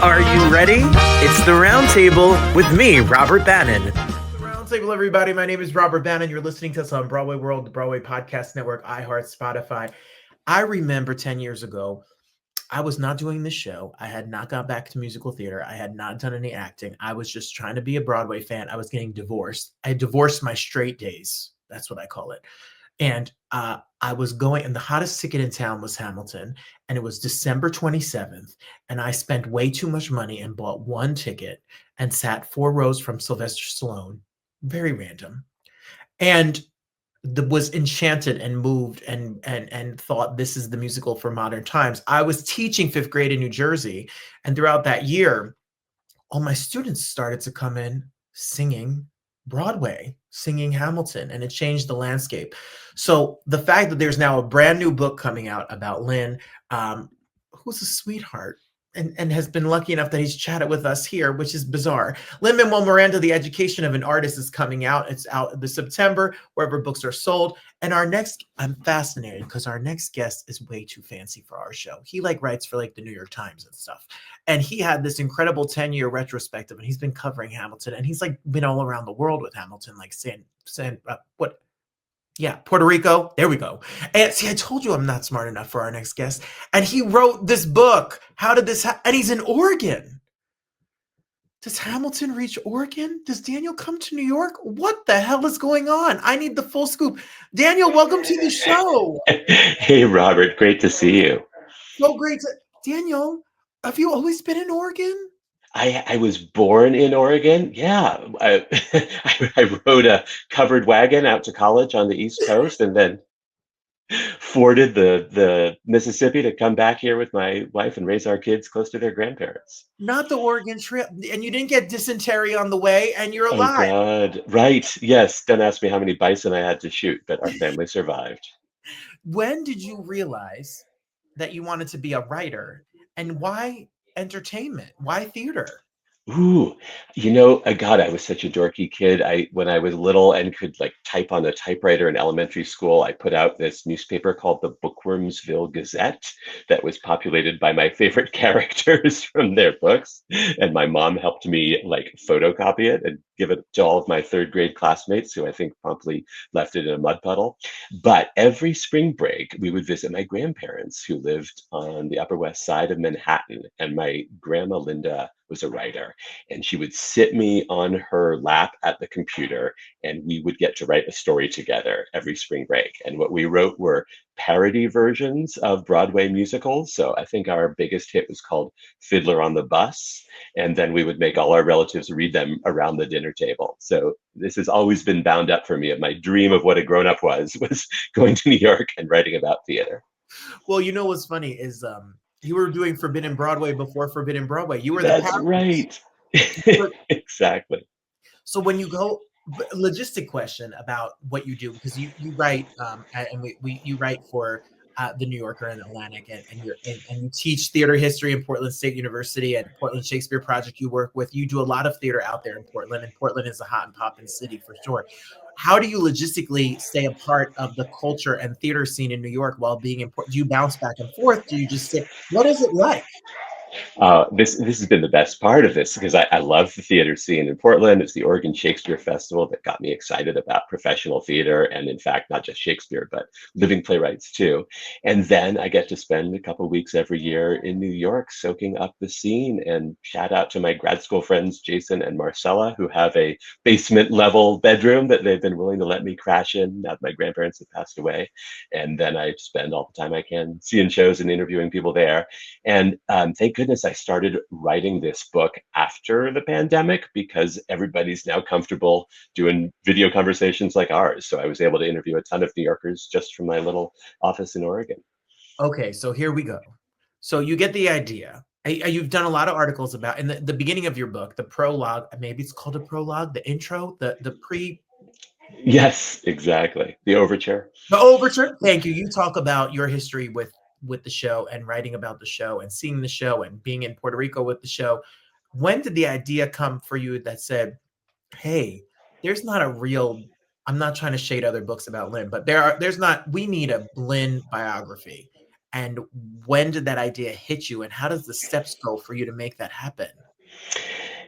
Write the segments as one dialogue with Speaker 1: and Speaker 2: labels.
Speaker 1: Are you ready? It's the Roundtable with me, Robert Bannon. The Roundtable, everybody. My name is Robert Bannon. You're listening to us on BroadwayWorld, the Broadway Podcast Network, iHeart, Spotify. I remember 10 years ago, I was not doing this show. I had not got back to musical theater. I had not done any acting. I was just trying to be a Broadway fan. I was getting divorced. I divorced my straight days. That's what I call it. And I was going, and the hottest ticket in town was Hamilton, and it was December 27th. And I spent way too much money and bought one ticket and sat 4 rows from Sylvester Stallone. Very random. And was enchanted and moved and thought this is the musical for modern times. I was teaching 5th grade in New Jersey, and throughout that year, all my students started to come in singing Broadway, singing Hamilton, and it changed the landscape. So the fact that there's now a brand new book coming out about Lin, who's a sweetheart, and has been lucky enough that he's chatted with us here, which is bizarre. Lin-Manuel Miranda, The Education of an Artist, is coming out. It's out this September, wherever books are sold. And I'm fascinated because our next guest is way too fancy for our show. He writes for the New York Times and stuff. And he had this incredible 10-year retrospective, and he's been covering Hamilton. And he's been all around the world with Hamilton, Puerto Rico. There we go. And see, I told you I'm not smart enough for our next guest. And he wrote this book. How did this happen? And he's in Oregon. Does Hamilton reach Oregon? Does Daniel come to New York? What the hell is going on? I need the full scoop. Daniel, welcome to the show.
Speaker 2: Hey, Robert. Great to see you.
Speaker 1: So great. Daniel, have you always been in Oregon?
Speaker 2: I was born in Oregon. Yeah. I rode a covered wagon out to college on the East Coast and then forded the Mississippi to come back here with my wife and raise our kids close to their grandparents.
Speaker 1: Not the Oregon Trail. And you didn't get dysentery on the way, and you're alive.
Speaker 2: Oh, God. Right. Yes. Don't ask me how many bison I had to shoot, but our family survived.
Speaker 1: When did you realize that you wanted to be a writer, and why entertainment? Why theater?
Speaker 2: Ooh, God, I was such a dorky kid. When I was little and could type on a typewriter in elementary school, I put out this newspaper called the Bookwormsville Gazette that was populated by my favorite characters from their books. And my mom helped me photocopy it and give it to all of my 3rd grade classmates, who I think promptly left it in a mud puddle. But every spring break, we would visit my grandparents, who lived on the Upper West Side of Manhattan. And my grandma Linda was a writer, and she would sit me on her lap at the computer, and we would get to write a story together every spring break. And what we wrote were parody versions of Broadway musicals. So I think our biggest hit was called Fiddler on the Bus, and then we would make all our relatives read them around the dinner table. So this has always been bound up for me. My dream of what a grown-up was going to New York and writing about theater.
Speaker 1: Well, what's funny is you were doing Forbidden Broadway before Forbidden Broadway. You were
Speaker 2: That's right. Exactly.
Speaker 1: So when you go, logistic question about what you do, because you write, and you write for the New Yorker and Atlantic, and you teach theater history in Portland State University and Portland Shakespeare Project. You work with. You do a lot of theater out there in Portland, and Portland is a hot and poppin' city for sure. How do you logistically stay a part of the culture and theater scene in New York while being in Portland? Do you bounce back and forth? Do you just sit? What is it like?
Speaker 2: This has been the best part of this, because I love the theater scene in Portland. It's the Oregon Shakespeare Festival that got me excited about professional theater, and in fact, not just Shakespeare, but living playwrights too. And then I get to spend a couple of weeks every year in New York soaking up the scene. And shout out to my grad school friends, Jason and Marcella, who have a basement level bedroom that they've been willing to let me crash in now that my grandparents have passed away. And then I spend all the time I can seeing shows and interviewing people there. And thank goodness I started writing this book after the pandemic, because everybody's now comfortable doing video conversations like ours. So I was able to interview a ton of New Yorkers just from my little office in Oregon.
Speaker 1: Okay, so here we go. So you get the idea. You've done a lot of articles about, in the beginning of your book, the prologue, maybe it's called a prologue, the intro, the pre.
Speaker 2: Yes, exactly. The overture.
Speaker 1: The overture. Thank you. You talk about your history with the show and writing about the show and seeing the show and being in Puerto Rico with the show. When did the idea come for you that said, hey, there's not a real, I'm not trying to shade other books about Lin, but we need a Lin biography. And when did that idea hit you? And how does the steps go for you to make that happen?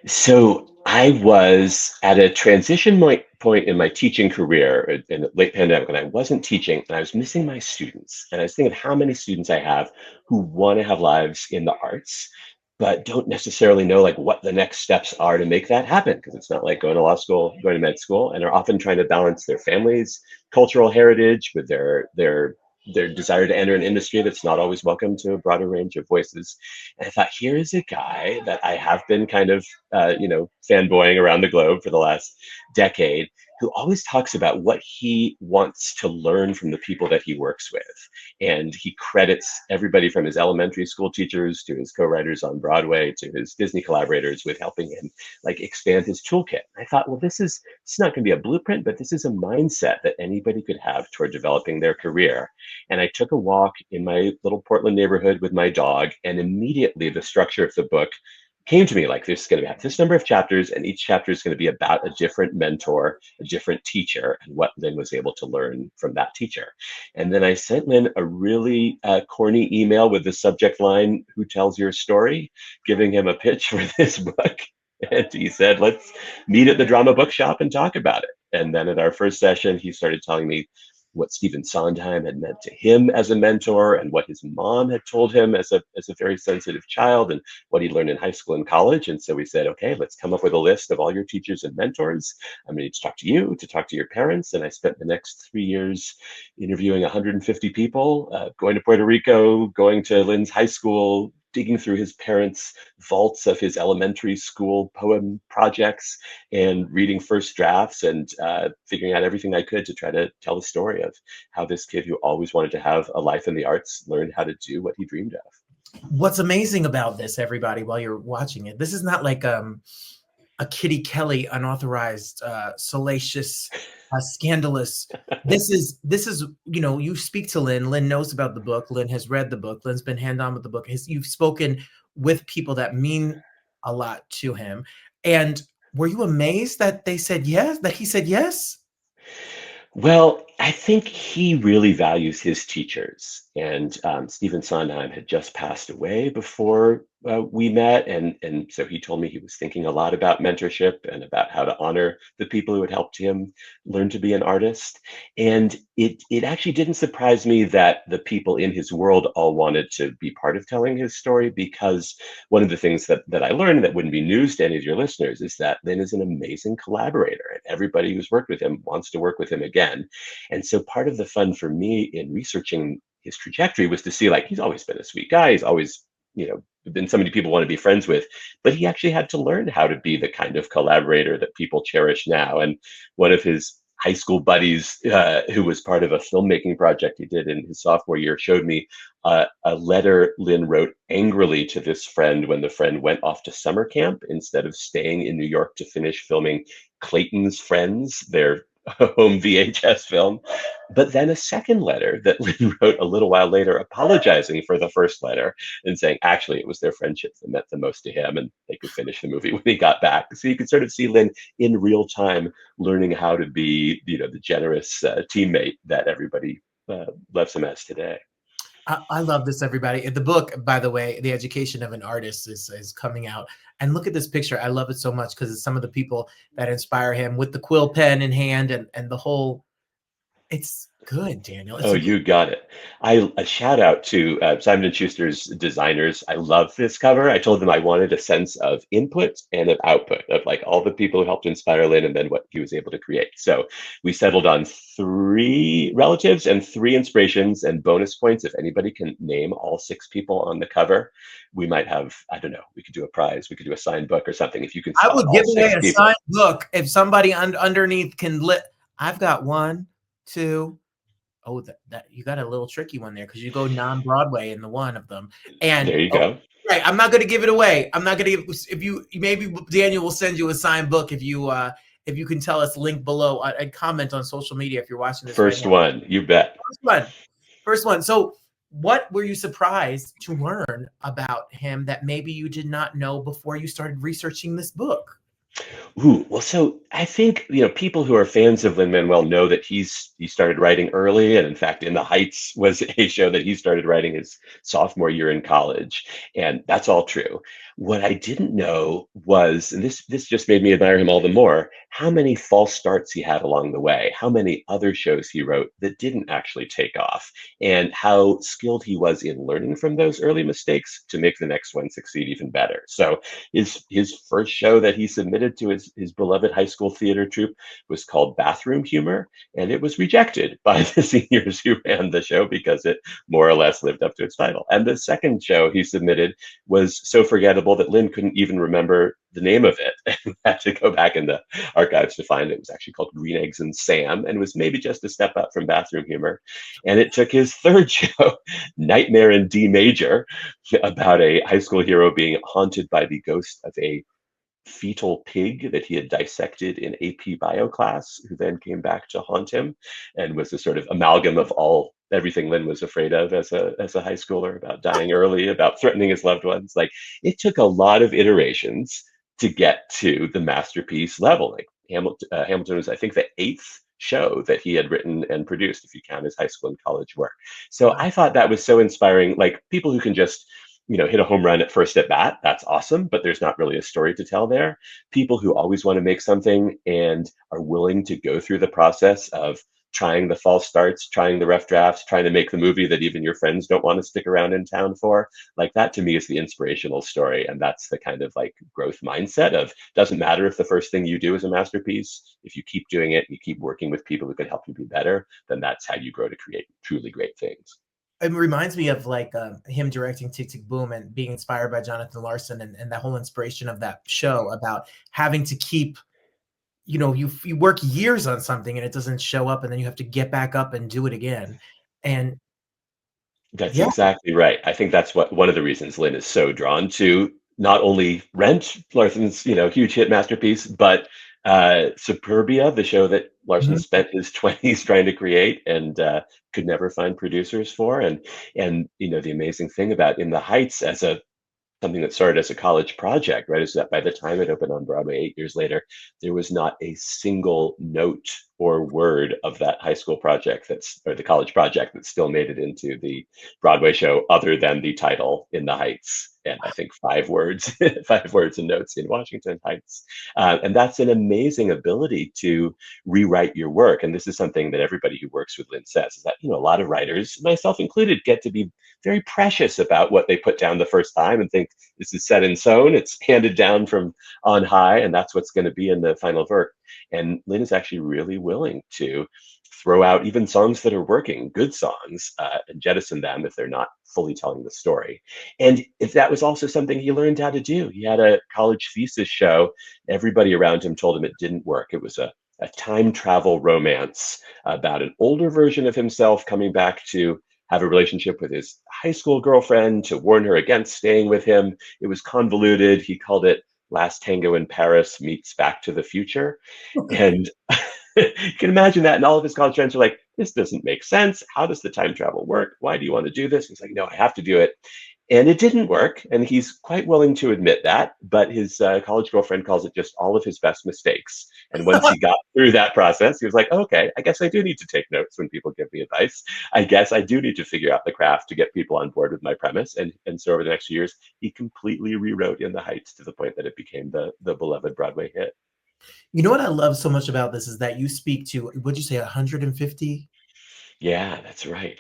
Speaker 2: So I was at a transition point in my teaching career in the late pandemic, and I wasn't teaching, and I was missing my students. And I was thinking how many students I have who want to have lives in the arts, but don't necessarily know like what the next steps are to make that happen, because it's not like going to law school, going to med school, and are often trying to balance their families' cultural heritage with their desire to enter an industry that's not always welcome to a broader range of voices. And I thought, here is a guy that I have been kind of, fanboying around the globe for the last decade, who always talks about what he wants to learn from the people that he works with. And he credits everybody from his elementary school teachers to his co-writers on Broadway to his Disney collaborators with helping him like expand his toolkit. I thought, well, it's not going to be a blueprint, but this is a mindset that anybody could have toward developing their career. And I took a walk in my little Portland neighborhood with my dog, and immediately the structure of the book came to me like this is going to have this number of chapters, and each chapter is going to be about a different mentor, a different teacher, and what Lin was able to learn from that teacher. And then I sent Lin a really corny email with the subject line, "Who tells your story?" giving him a pitch for this book. And he said, "Let's meet at the drama bookshop and talk about it." And then at our first session, he started telling me what Stephen Sondheim had meant to him as a mentor, and what his mom had told him as a very sensitive child, and what he learned in high school and college. And so we said, okay, let's come up with a list of all your teachers and mentors. I'm going to talk to you, to talk to your parents. And I spent the next 3 years interviewing 150 people, going to Puerto Rico, going to Lin's high school, digging through his parents' vaults of his elementary school poem projects, and reading first drafts, and figuring out everything I could to try to tell the story of how this kid who always wanted to have a life in the arts learned how to do what he dreamed of.
Speaker 1: What's amazing about this, everybody, while you're watching it, this is not like a Kitty Kelly unauthorized, salacious, scandalous. This is you speak to Lin. Lin knows about the book. Lin has read the book. Lin's been hand on with the book. You've spoken with people that mean a lot to him. And were you amazed that they said yes? That he said yes?
Speaker 2: Well, I think he really values his teachers. And Stephen Sondheim had just passed away before we met. And so he told me he was thinking a lot about mentorship and about how to honor the people who had helped him learn to be an artist. And it actually didn't surprise me that the people in his world all wanted to be part of telling his story, because one of the things that I learned that wouldn't be news to any of your listeners is that Lin is an amazing collaborator, and everybody who's worked with him wants to work with him again. And so part of the fun for me in researching his trajectory was to see, like, he's always been a sweet guy. He's always, been somebody people want to be friends with, but he actually had to learn how to be the kind of collaborator that people cherish now. And one of his high school buddies, who was part of a filmmaking project he did in his sophomore year, showed me a letter Lin wrote angrily to this friend when the friend went off to summer camp instead of staying in New York to finish filming Clayton's Friends, their home VHS film. But then a second letter that Lin wrote a little while later, apologizing for the first letter and saying actually it was their friendship that meant the most to him, and they could finish the movie when he got back. So you could sort of see Lin in real time learning how to be, the generous teammate that everybody loves him as today.
Speaker 1: I love this, everybody. The book, by the way, The Education of an Artist, is coming out. And look at this picture. I love it so much because it's some of the people that inspire him with the quill pen in hand, and the whole. It's good, Daniel.
Speaker 2: Oh, you got it. A shout out to Simon and Schuster's designers. I love this cover. I told them I wanted a sense of input and of output of like all the people who helped inspire Lin and then what he was able to create. So we settled on 3 relatives and 3 inspirations, and bonus points if anybody can name all 6 people on the cover. We might have, I don't know, we could do a prize. We could do a signed book or something. If you can
Speaker 1: I
Speaker 2: spot
Speaker 1: would
Speaker 2: all
Speaker 1: give
Speaker 2: 6
Speaker 1: away a
Speaker 2: people.
Speaker 1: signed book if somebody underneath can I've got 1, 2. Oh, that you got a little tricky one there because you go non-Broadway in the one of them. And
Speaker 2: there you go.
Speaker 1: Right, I'm not going to give it away. I'm not going to give. If you maybe Daniel will send you a signed book if you can tell us, link below and comment on social media if you're watching this.
Speaker 2: First
Speaker 1: right
Speaker 2: one, you bet.
Speaker 1: First one. So, what were you surprised to learn about him that maybe you did not know before you started researching this book?
Speaker 2: Ooh, well, so I think, people who are fans of Lin-Manuel know that he started writing early, and in fact, In the Heights was a show that he started writing his sophomore year in college, and that's all true. What I didn't know was, and this just made me admire him all the more, how many false starts he had along the way, how many other shows he wrote that didn't actually take off, and how skilled he was in learning from those early mistakes to make the next one succeed even better. So his first show that he submitted to his beloved high school theater troupe was called Bathroom Humor, and it was rejected by the seniors who ran the show because it more or less lived up to its title. And the second show he submitted was so forgettable that Lynn couldn't even remember the name of it and had to go back in the archives to find it. It was actually called Green Eggs and Sam and was maybe just a step up from Bathroom Humor. And it took his third show, Nightmare in D Major, about a high school hero being haunted by the ghost of a fetal pig that he had dissected in AP bio class, who then came back to haunt him, and was a sort of amalgam of everything Lynn was afraid of as a high schooler, about dying early, about threatening his loved ones. Like, it took a lot of iterations to get to the masterpiece level. Like Hamilton was, I think, the eighth show that he had written and produced, if you count his high school and college work. So
Speaker 1: Wow.
Speaker 2: I thought that was so inspiring. Like, people who can just hit a home run at first at bat, that's awesome, but there's not really a story to tell there. People who always want to make something and are willing to go through the process of trying the false starts, trying the rough drafts, trying to make the movie that even your friends don't want to stick around in town for. Like, that to me is the inspirational story. And that's the kind of like growth mindset of, doesn't matter if the first thing you do is a masterpiece. If you keep doing it, you keep working with people who can help you be better, then that's how you grow to create truly great things.
Speaker 1: It reminds me of like him directing Tick Tick Boom and being inspired by Jonathan Larson and that whole inspiration of that show about having to keep, you work years on something and it doesn't show up and then you have to get back up and do it again. And
Speaker 2: That's
Speaker 1: yeah.
Speaker 2: exactly right. I think that's what one of the reasons Lynn is so drawn to not only Rent, Larson's, huge hit masterpiece, but Superbia, the show that Larson
Speaker 1: Mhm.
Speaker 2: spent his 20s trying to create and could never find producers for. And the amazing thing about In the Heights as a something that started as a college project, right, is that by the time it opened on Broadway 8 years later, there was not a single note or word of that high school project or the college project that still made it into the Broadway show, other than the title In the Heights. And I think 5 words, 5 words and notes, in Washington Heights. And that's an amazing ability to rewrite your work. And this is something that everybody who works with Lynn says, is that, a lot of writers, myself included, get to be very precious about what they put down the first time and think this is set in stone, it's handed down from on high, and that's what's going to be in the final work. And Lynn is actually really willing to throw out even songs that are working, good songs, and jettison them if they're not fully telling the story. And if that was also something he learned how to do. He had a college thesis show. Everybody around him told him it didn't work. It was a time travel romance about an older version of himself coming back to have a relationship with his high school girlfriend, to warn her against staying with him. It was convoluted. He called it Last Tango in Paris meets Back to the Future. And you can imagine that. And all of his college friends are like, this doesn't make sense. How does the time travel work? Why do you want to do this? He's like, no, I have to do it. And it didn't work. And he's quite willing to admit that. But his college girlfriend calls it just all of his best mistakes. And once he got through that process, he was like, okay, I guess I do need to take notes when people give me advice. I guess I do need to figure out the craft to get people on board with my premise. And so over the next few years, he completely rewrote In the Heights to the point that it became the beloved Broadway hit.
Speaker 1: You know what I love so much about this is that you speak to, what'd you say, 150?
Speaker 2: Yeah, that's right.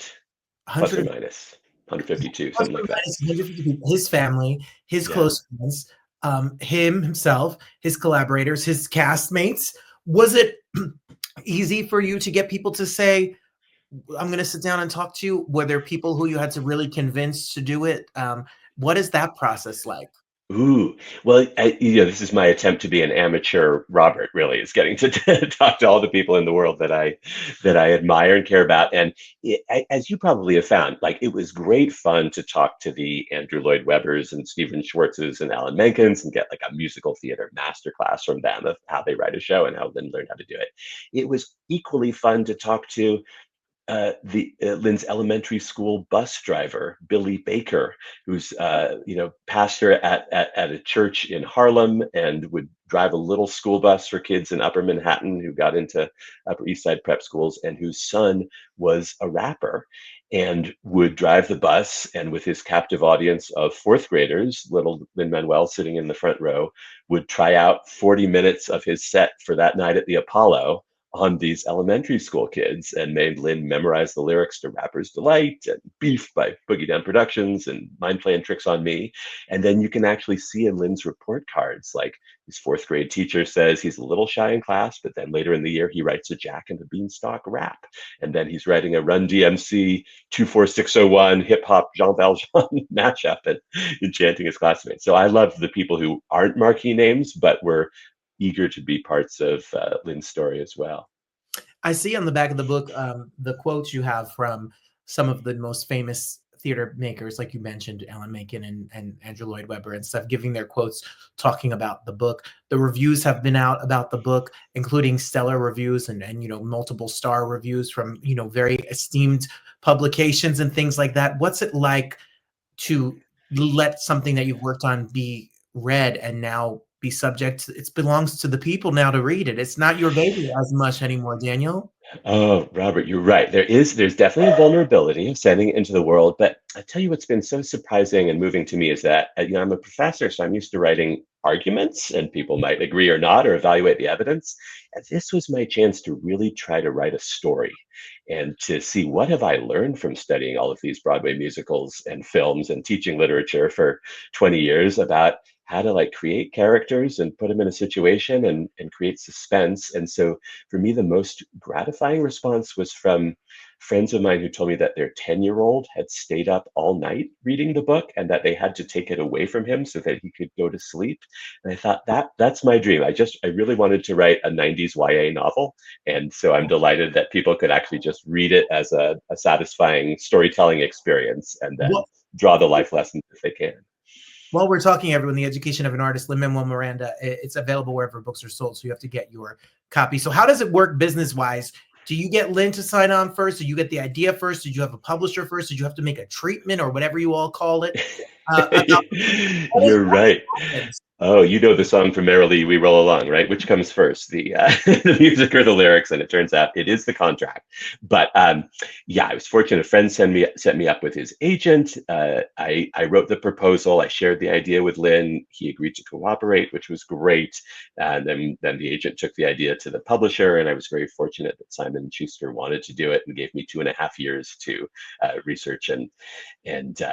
Speaker 2: Plus or
Speaker 1: 100
Speaker 2: minus 152,
Speaker 1: plus
Speaker 2: something
Speaker 1: or
Speaker 2: like that.
Speaker 1: minus 150 people, his family, his
Speaker 2: Yeah.
Speaker 1: close friends, him himself, his collaborators, his castmates. Was it easy for you to get people to say, I'm going to sit down and talk to you? Were there people who you had to really convince to do it? What is that process like?
Speaker 2: Ooh, well, this is my attempt to be an amateur Robert, really, is getting to talk to all the people in the world that I admire and care about. And as you probably have found, like, it was great fun to talk to the Andrew Lloyd Webbers and Stephen Schwartzes and Alan Menkins and get like a musical theater masterclass from them of how they write a show and how Lynn learned how to do it. It was equally fun to talk to the Lynn's elementary school bus driver, Billy Baker, who's pastor at a church in Harlem and would drive a little school bus for kids in Upper Manhattan who got into Upper East Side prep schools, and whose son was a rapper and would drive the bus, and with his captive audience of fourth graders, little Lin-Manuel sitting in the front row, would try out 40 minutes of his set for that night at the Apollo on these elementary school kids, and made Lin memorize the lyrics to Rapper's Delight and Beef by Boogie Down Productions and Mind Playing Tricks on Me. And then you can actually see in Lin's report cards, like his fourth grade teacher says he's a little shy in class, but then later in the year he writes a Jack and the Beanstalk rap. And then he's writing a Run DMC 24601 hip hop Jean Valjean mashup and enchanting his classmates. So I love the people who aren't marquee names, but were eager to be parts of Lin's story as well.
Speaker 1: I see on the back of the book the quotes you have from some of the most famous theater makers, like you mentioned, Alan Menken and Andrew Lloyd Webber and stuff, giving their quotes, talking about the book. The reviews have been out about the book, including stellar reviews and multiple star reviews from very esteemed publications and things like that. What's it like to let something that you've worked on be read and now be subject it belongs to the people now to read it? It's not your baby as much anymore, Daniel.
Speaker 2: Oh, Robert, you're right. There's definitely a vulnerability of sending it into the world. But I tell you what's been so surprising and moving to me is that I'm a professor, so I'm used to writing arguments, and people might agree or not or evaluate the evidence. And this was my chance to really try to write a story and to see what have I learned from studying all of these Broadway musicals and films and teaching literature for 20 years about how to create characters and put them in a situation and create suspense. And so for me, the most gratifying response was from friends of mine who told me that their 10-year-old had stayed up all night reading the book and that they had to take it away from him so that he could go to sleep. And I thought that's my dream. I really wanted to write a 90s YA novel. And so I'm delighted that people could actually just read it as a satisfying storytelling experience and then draw the life lessons if they can.
Speaker 1: While we're talking, everyone, The Education of an Artist, Lin-Manuel Miranda, it's available wherever books are sold, so you have to get your copy. So how does it work business-wise? Do you get Lin to sign on first? Did you get the idea first? Did you have a publisher first? Did you have to make a treatment or whatever you all call it?
Speaker 2: You're right. Oh, you know the song from Merrily We Roll Along, right? Which comes first, the the music or the lyrics? And it turns out it is the contract. But I was fortunate. A friend set me up with his agent. I wrote the proposal. I shared the idea with Lin. He agreed to cooperate, which was great. And then the agent took the idea to the publisher, and I was very fortunate that Simon & Schuster wanted to do it and gave me 2.5 years to research and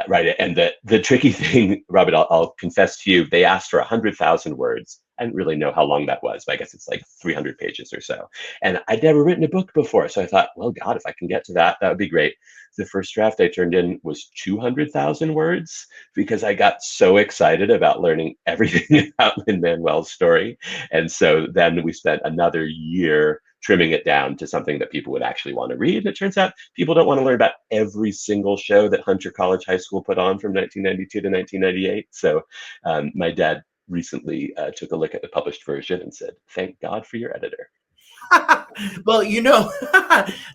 Speaker 2: write it. And the tricky thing, Robert, I'll confess to you, they asked for 100,000 words. I didn't really know how long that was, but I guess it's like 300 pages or so. And I'd never written a book before. So I thought, well, God, if I can get to that, that would be great. The first draft I turned in was 200,000 words because I got so excited about learning everything about Lin-Manuel's story. And so then we spent another year trimming it down to something that people would actually want to read. And it turns out people don't want to learn about every single show that Hunter College High School put on from 1992 to 1998. So my dad recently took a look at the published version and said, "Thank God for your editor."
Speaker 1: Well,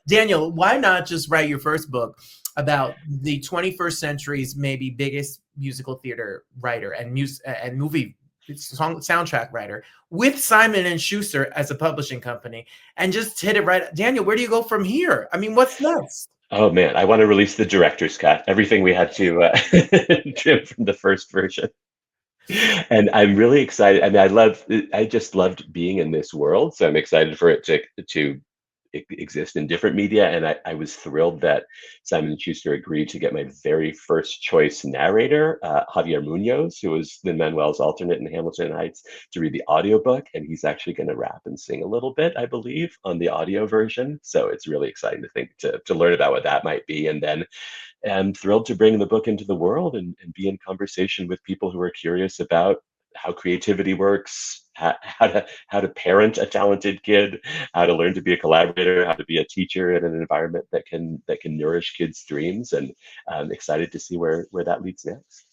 Speaker 1: Daniel, why not just write your first book about the 21st century's maybe biggest musical theater writer and movie soundtrack writer with Simon & Schuster as a publishing company and just hit it right. Daniel, where do you go from here? I mean, what's next?
Speaker 2: Oh man, I want to release the director's cut. Everything we had to trim from the first version. And I'm really excited. I mean, I just loved being in this world. So I'm excited for it to exist in different media. And I was thrilled that Simon & Schuster agreed to get my very first choice narrator, Javier Munoz, who was Lin-Manuel's alternate in Hamilton Heights, to read the audiobook. And he's actually going to rap and sing a little bit, I believe, on the audio version. So it's really exciting to think to learn about what that might be. And then I'm thrilled to bring the book into the world and be in conversation with people who are curious about how creativity works, how to parent a talented kid, how to learn to be a collaborator, how to be a teacher in an environment that can nourish kids' dreams. And I'm excited to see where that leads next.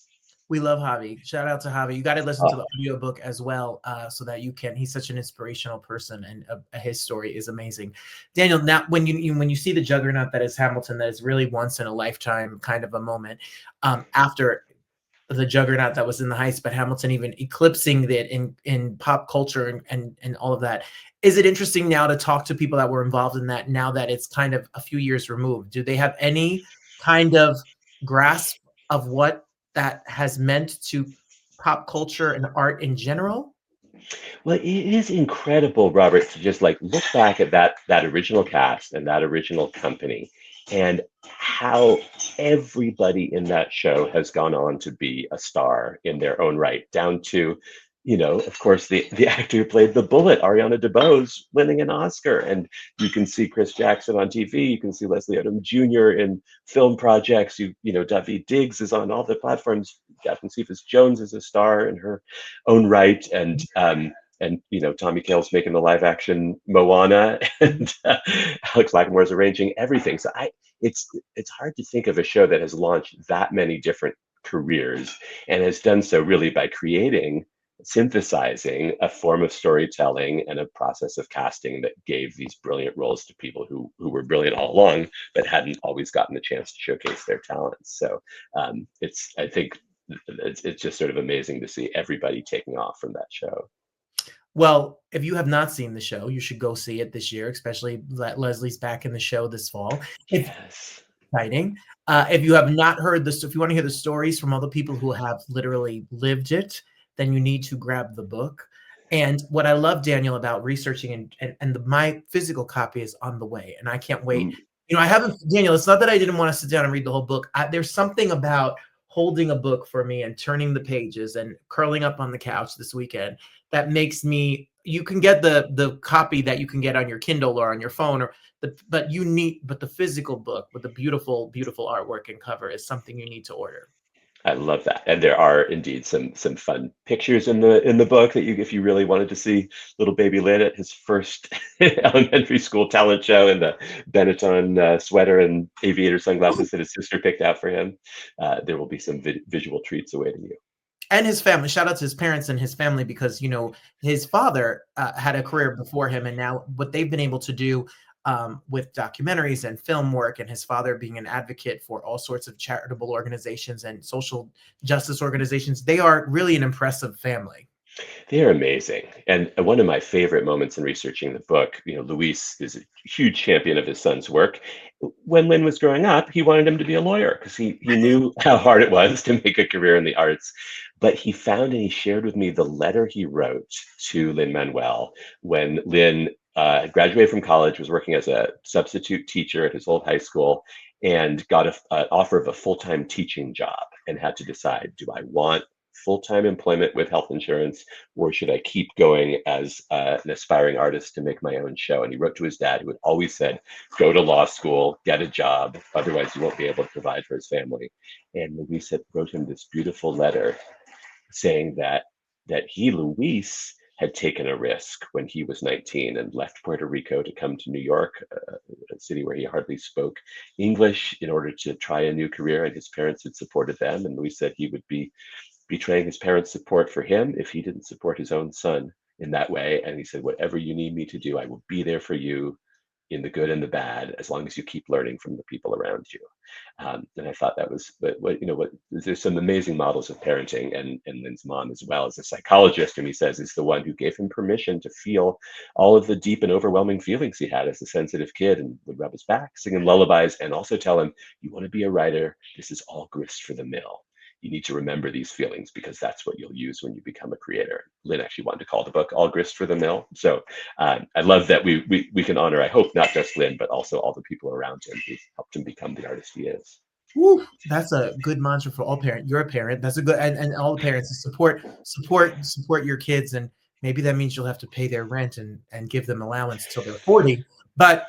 Speaker 1: We love Javi. Shout out to Javi. You got to listen to
Speaker 2: Uh,
Speaker 1: the audiobook as well, so that you can. He's such an inspirational person, and his story is amazing. Daniel, now when when you see the juggernaut that is Hamilton, that is really once in a lifetime kind of a moment. After the juggernaut that was in the Heights, but Hamilton even eclipsing it in pop culture and all of that. Is it interesting now to talk to people that were involved in that now that it's kind of a few years removed? Do they have any kind of grasp of what that has meant to pop culture and art in general?
Speaker 2: Well, it is incredible, Robert, to just like look back at that original cast and that original company and how everybody in that show has gone on to be a star in their own right, down to, of course, the actor who played the Bullet, Ariana DeBose, winning an Oscar. And you can see Chris Jackson on TV, you can see Leslie Odom Jr. in film projects, Daveed Diggs is on all the platforms. Catherine Cephas-Jones is a star in her own right, and Tommy Kail's making the live action Moana, and Alex Lacamoire's arranging everything. So it's hard to think of a show that has launched that many different careers and has done so really by synthesizing a form of storytelling and a process of casting that gave these brilliant roles to people who were brilliant all along, but hadn't always gotten the chance to showcase their talents. So I think it's just sort of amazing to see everybody taking off from that show.
Speaker 1: Well, if you have not seen the show, you should go see it this year, especially that Leslie's back in the show this fall. It's
Speaker 2: Yes.
Speaker 1: exciting. If you have not heard this, if you want to hear the stories from all the people who have literally lived it, then you need to grab the book. And what I love, Daniel, about researching my physical copy is on the way, and I can't wait.
Speaker 2: Mm.
Speaker 1: I haven't, Daniel. It's not that I didn't want to sit down and read the whole book. There's something about holding a book for me and turning the pages and curling up on the couch this weekend that makes me. You can get the copy that you can get on your Kindle or on your phone, but the physical book with the beautiful artwork and cover is something you need to order.
Speaker 2: I love that, and there are indeed some fun pictures in the book that if you really wanted to see little baby Lin at his first elementary school talent show in the Benetton sweater and aviator sunglasses that his sister picked out for him, there will be some visual treats awaiting you.
Speaker 1: And his family. Shout out to his parents and his family, because his father had a career before him, and now what they've been able to do with documentaries and film work, and his father being an advocate for all sorts of charitable organizations and social justice organizations. They are really an impressive family.
Speaker 2: They're amazing. And one of my favorite moments in researching the book, Luis is a huge champion of his son's work. When Lin was growing up, he wanted him to be a lawyer because he knew how hard it was to make a career in the arts. But he found and he shared with me the letter he wrote to Lin-Manuel when Lin graduated from college, was working as a substitute teacher at his old high school, and got an offer of a full-time teaching job and had to decide, do I want full-time employment with health insurance, or should I keep going as an aspiring artist to make my own show? And he wrote to his dad, who had always said, go to law school, get a job, otherwise you won't be able to provide for his family. And Luis wrote him this beautiful letter saying that Luis had taken a risk when he was 19 and left Puerto Rico to come to New York, a city where he hardly spoke English, in order to try a new career, and his parents had supported them. And Luis said he would be betraying his parents' support for him if he didn't support his own son in that way. And he said, whatever you need me to do, I will be there for you in the good and the bad, as long as you keep learning from the people around you. And I thought that was, there's some amazing models of parenting, and Lin's mom, as well as a psychologist, and he says is the one who gave him permission to feel all of the deep and overwhelming feelings he had as a sensitive kid, and would rub his back, sing him lullabies, and also tell him, you want to be a writer, this is all grist for the mill. You need to remember these feelings because that's what you'll use when you become a creator. Lin actually wanted to call the book All Grist for the Mill. So I love that we can honor, I hope, not just Lin, but also all the people around him who helped him become the artist he is.
Speaker 1: Woo, that's a good mantra for all parents. You're a parent. That's a good, and all the parents, is support your kids. And maybe that means you'll have to pay their rent and give them allowance till they're 40. But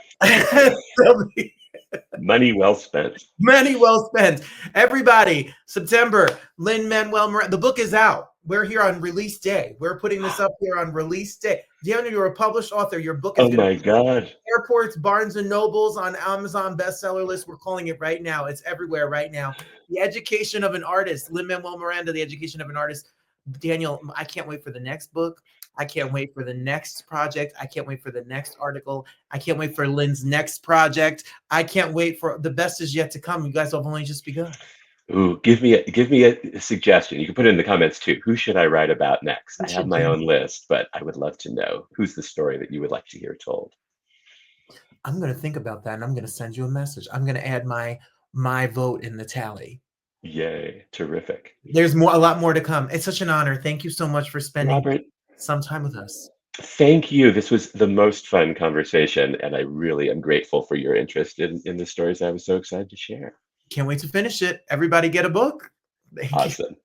Speaker 2: Money well spent.
Speaker 1: Money well spent. Everybody, September, Lin-Manuel Miranda. The book is out. We're here on release day. We're putting this up here on release day. Daniel, you're a published author. Your book is
Speaker 2: Oh
Speaker 1: going to
Speaker 2: my
Speaker 1: be
Speaker 2: God.
Speaker 1: airports, Barnes and Nobles, on Amazon bestseller list. We're calling it right now. It's everywhere right now. The Education of an Artist, Lin-Manuel Miranda, The Education of an Artist. Daniel, I can't wait for the next book. I can't wait for the next project. I can't wait for the next article. I can't wait for Lynn's next project. I can't wait for the best is yet to come. You guys have only just begun.
Speaker 2: Ooh, give me a suggestion. You can put it in the comments too. Who should I write about next? I have my own list, but I would love to know who's the story that you would like to hear told.
Speaker 1: I'm going to think about that, and I'm going to send you a message. I'm going to add my vote in the tally.
Speaker 2: Yay! Terrific.
Speaker 1: There's a lot more to come. It's such an honor. Thank you so much for spending
Speaker 2: Robert,
Speaker 1: some time with us.
Speaker 2: thank you. This was the most fun conversation, and I really am grateful for your interest in the stories I was so excited to share.
Speaker 1: Can't wait to finish it. Everybody get a book. Thank you.
Speaker 2: Awesome.